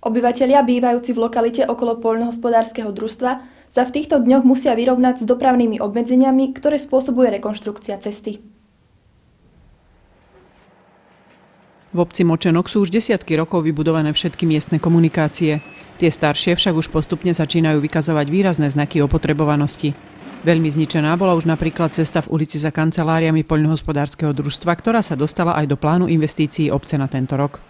Obyvatelia bývajúci v lokalite okolo poľnohospodárskeho družstva sa v týchto dňoch musia vyrovnať s dopravnými obmedzeniami, ktoré spôsobuje rekonštrukcia cesty. V obci Močenok sú už desiatky rokov vybudované všetky miestne komunikácie. Tie staršie však už postupne začínajú vykazovať výrazné znaky opotrebovanosti. Veľmi zničená bola už napríklad cesta v ulici za kanceláriami poľnohospodárskeho družstva, ktorá sa dostala aj do plánu investícií obce na tento rok.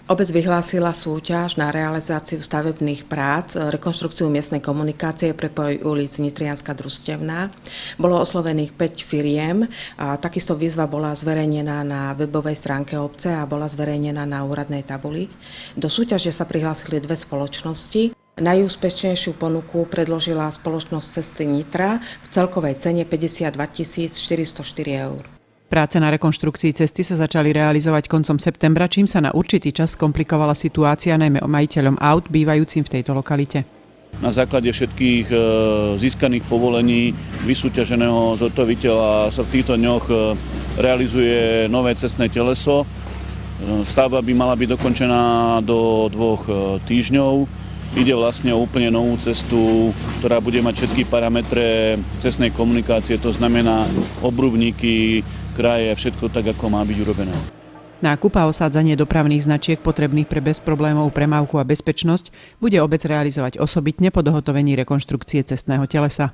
Obec vyhlásila súťaž na realizáciu stavebných prác, rekonštrukciu miestnej komunikácie prepoj ulic Nitrianska Družstevná. Bolo oslovených 5 firiem a takisto výzva bola zverejnená na webovej stránke obce a bola zverejnená na úradnej tabuli. Do súťaže sa prihlásili 2 spoločnosti. Najúspešnejšiu ponuku predložila spoločnosť Cesty Nitra v celkovej cene 52 404 eur. Práce na rekonštrukcii cesty sa začali realizovať koncom septembra, čím sa na určitý čas komplikovala situácia najmä majiteľom aut bývajúcim v tejto lokalite. Na základe všetkých získaných povolení vysúťaženého zhotoviteľa sa v týchto dňoch realizuje nové cestné teleso. Stavba by mala byť dokončená do 2 týždňov. Ide vlastne o úplne novú cestu, ktorá bude mať všetky parametre cestnej komunikácie, to znamená obrubníky, kraje, všetko tak, ako má byť urobené. Nákup a osádzanie dopravných značiek potrebných pre bezproblémovú premávku a bezpečnosť bude obec realizovať osobitne po dohotovení rekonštrukcie cestného telesa.